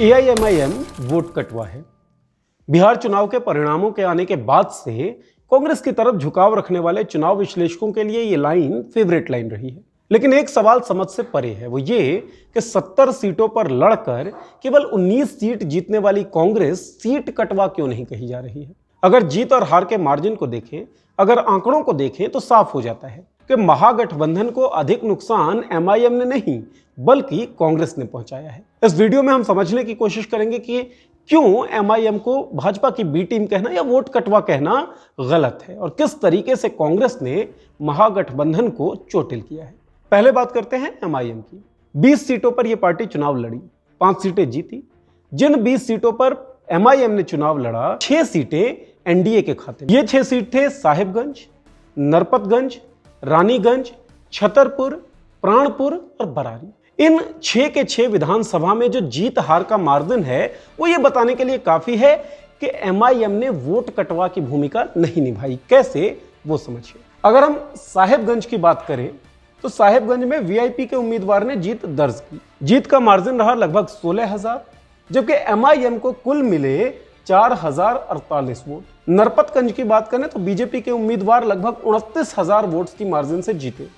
AIMIM vote कटवा है। बिहार चुनाव के परिणामों के आने के बाद से कांग्रेस की तरफ झुकाव रखने वाले चुनाव विश्लेषकों के लिए ये लाइन फेवरेट लाइन रही है। लेकिन एक सवाल समझ से परे है, वो ये कि 70 सीटों पर लड़कर केवल 19 सीट जीतने वाली कांग्रेस सीट कटवा क्यों नहीं कही जा रही है। अगर जीत और हार के मार्जिन को देखें, अगर आंकड़ों को देखें तो साफ हो जाता है कि महागठबंधन को अधिक नुकसान एमआईएम ने नहीं बल्कि कांग्रेस ने पहुंचाया है। इस वीडियो में हम समझने की कोशिश करेंगे कि क्यों एमआईएम को भाजपा की बी टीम कहना या वोट कटवा कहना गलत है और किस तरीके से कांग्रेस ने महागठबंधन को चोटिल किया है। पहले बात करते हैं एमआईएम की। 20 सीटों पर यह पार्टी चुनाव लड़ी, 5 सीटें जीती। जिन 20 सीटों पर एमआईएम ने चुनाव लड़ा, 6 सीटें एनडीए के खाते में। ये 6 सीट थे साहिबगंज, नरपतगंज, रानीगंज, छतरपुर, प्राणपुर और बरारी। इन 6 के 6 विधानसभा में जो जीत हार का मार्जिन है वो ये बताने के लिए काफी है कि एमआईएम ने वोट कटवा की भूमिका नहीं निभाई। कैसे, वो समझिए। अगर हम साहिबगंज की बात करें तो साहिबगंज में वीआईपी के उम्मीदवार ने जीत दर्ज की। जीत का मार्जिन रहा लगभग 16,000, जबकि एमआईएम को कुल मिले 4,048 वोट। नरपतगंज की बात करें तो बीजेपी के उम्मीदवार लगभग 29,000 वोट्स की मार्जिन से जीते।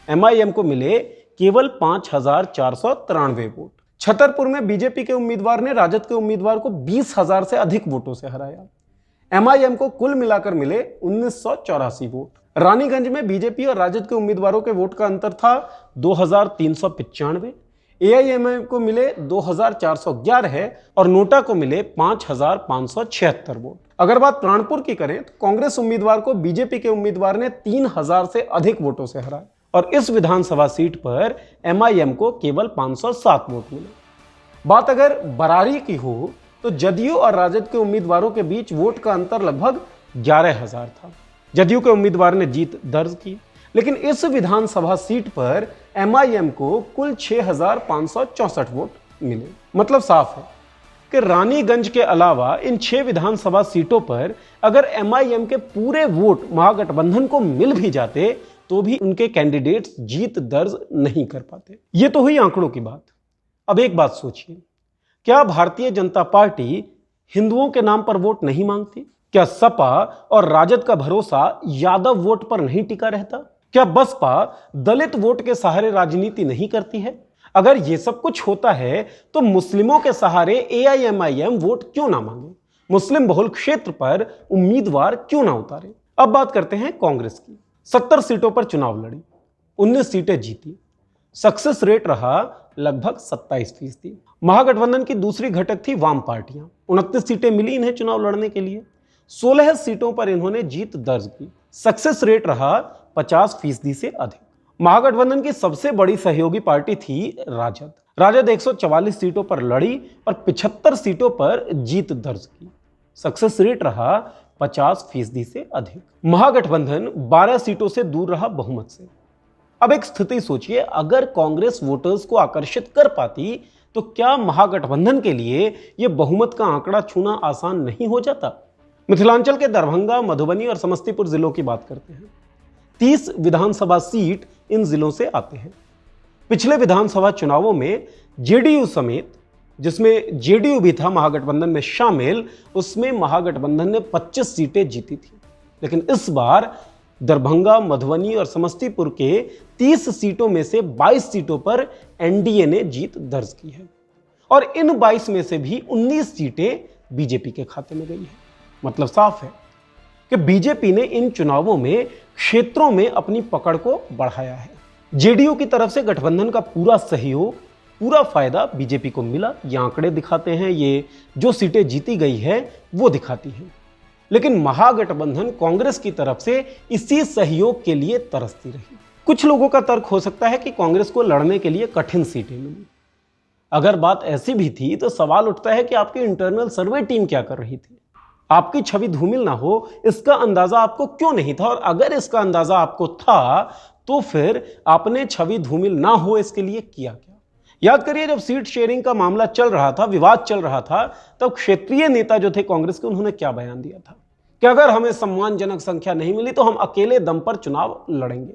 एमआईएम को मिले केवल 5,493 वोट। छतरपुर में बीजेपी के उम्मीदवार ने राजद के उम्मीदवार को 20,000 से अधिक वोटों से हराया। एमआईएम को कुल मिलाकर मिले 1984 वोट। रानीगंज में बीजेपी और राजद के उम्मीदवारों के वोट का अंतर था 2,395। एआईएमआईएम को मिले 2,411 है और नोटा को मिले 5,576 वोट। अगर बात प्राणपुर की करें तो कांग्रेस उम्मीदवार को बीजेपी के उम्मीदवार ने 3,000 से अधिक वोटों से हराया और इस विधानसभा सीट पर एमआईएम को केवल 507 वोट मिले। बात अगर बरारी की हो तो जदयू और राजद के उम्मीदवारों के बीच वोट का अंतर लगभग 11,000 था। जदयू के उम्मीदवार ने जीत दर्ज की, लेकिन इस विधानसभा सीट पर एमआईएम को कुल 6,564 वोट मिले। मतलब साफ है कि रानीगंज के अलावा इन 6 विधानसभा सीटों पर अगर एमआईएम के पूरे वोट महागठबंधन को मिल भी जाते तो भी उनके कैंडिडेट्स जीत दर्ज नहीं कर पाते। ये तो हुई आंकड़ों की बात। अब एक बात सोचिए, क्या भारतीय जनता पार्टी हिंदुओं के नाम पर वोट नहीं मांगती? क्या सपा और राजद का भरोसा यादव वोट पर नहीं टिका रहता? क्या बसपा दलित वोट के सहारे राजनीति नहीं करती है? अगर ये सब कुछ होता है तो मुस्लिमों के सहारे एआईएमआईएम वोट क्यों ना मांगे? मुस्लिम बहुल क्षेत्र पर उम्मीदवार क्यों ना उतारे? अब बात करते हैं कांग्रेस की। 70 सीटों पर चुनाव लड़ी, 19 सीटें जीती। सक्सेस रेट रहा लगभग 27%। महागठबंधन की दूसरी घटक थी वाम पार्टियां। 29 सीटें मिली इन्हें चुनाव लड़ने के लिए। 16 सीटों पर इन्होंने जीत दर्ज की। सक्सेस रेट रहा 50% से अधिक। महागठबंधन की सबसे बड़ी सहयोगी पार्टी थी राजद। राजद 144 सीटों पर लड़ी और 75 सीटों पर जीत दर्ज की। सक्सेस रेट रहा 50% से अधिक। महागठबंधन 12 सीटों से दूर रहा बहुमत से। अब एक स्थिति सोचिए, अगर कांग्रेस वोटर्स को आकर्षित कर पाती तो क्या महागठबंधन के लिए यह बहुमत का आंकड़ा छूना आसान नहीं हो जाता? मिथिलांचल के दरभंगा, मधुबनी और समस्तीपुर जिलों की बात करते हैं। 30 विधानसभा सीट इन जिलों से आते हैं। पिछले विधानसभा चुनावों में जेडीयू समेत, जिसमें जेडीयू भी था महागठबंधन में शामिल, उसमें महागठबंधन ने 25 सीटें जीती थी। लेकिन इस बार दरभंगा, मधुबनी और समस्तीपुर के 30 सीटों में से 22 सीटों पर एनडीए ने जीत दर्ज की है और इन 22 में से भी 19 सीटें बीजेपी के खाते में गई है। मतलब साफ है कि बीजेपी ने इन चुनावों में क्षेत्रों में अपनी पकड़ को बढ़ाया है। जेडीयू की तरफ से गठबंधन का पूरा सहयोग, पूरा फायदा बीजेपी को मिला। ये आंकड़े दिखाते हैं, ये जो सीटें जीती गई है वो दिखाती हैं। लेकिन महागठबंधन कांग्रेस की तरफ से इसी सहयोग के लिए तरसती रही। कुछ लोगों का तर्क हो सकता है कि कांग्रेस को लड़ने के लिए कठिन सीटें मिली। अगर बात ऐसी भी थी तो सवाल उठता है कि आपकी इंटरनल सर्वे टीम क्या कर रही थी? आपकी छवि धूमिल ना हो इसका अंदाजा आपको क्यों नहीं था? और अगर इसका अंदाजा आपको था तो फिर आपने छवि धूमिल ना हो इसके लिए किया क्या? याद करिए, जब सीट शेयरिंग का मामला चल रहा था, विवाद चल रहा था, तब क्षेत्रीय नेता जो थे कांग्रेस के, उन्होंने क्या बयान दिया था कि अगर हमें सम्मानजनक संख्या नहीं मिली तो हम अकेले दम पर चुनाव लड़ेंगे।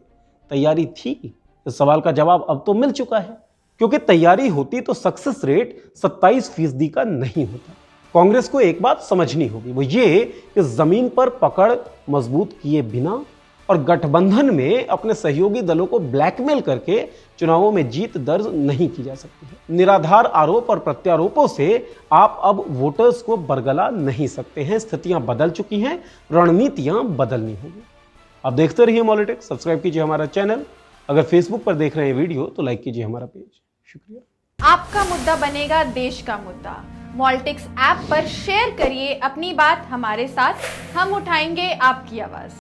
तैयारी थी? इस सवाल का जवाब अब तो मिल चुका है। क्योंकि तैयारी होती तो सक्सेस रेट 27% का नहीं होता। कांग्रेस को एक बात समझनी होगी, वो ये कि जमीन पर पकड़ मजबूत किए बिना और गठबंधन में अपने सहयोगी दलों को ब्लैकमेल करके चुनावों में जीत दर्ज नहीं की जा सकती है। निराधार आरोप और प्रत्यारोपों से आप अब वोटर्स को बरगला नहीं सकते हैं। स्थितियां बदल चुकी हैं, रणनीतियां बदलनी होगी। आप देखते रहिए मॉलिटिक्स, सब्सक्राइब कीजिए हमारा चैनल। अगर फेसबुक पर देख रहे हैं वीडियो तो लाइक कीजिए हमारा पेज। शुक्रिया। आपका मुद्दा बनेगा देश का मुद्दा। मॉलिटिक्स ऐप पर शेयर करिए अपनी बात हमारे साथ, हम उठाएंगे आपकी आवाज।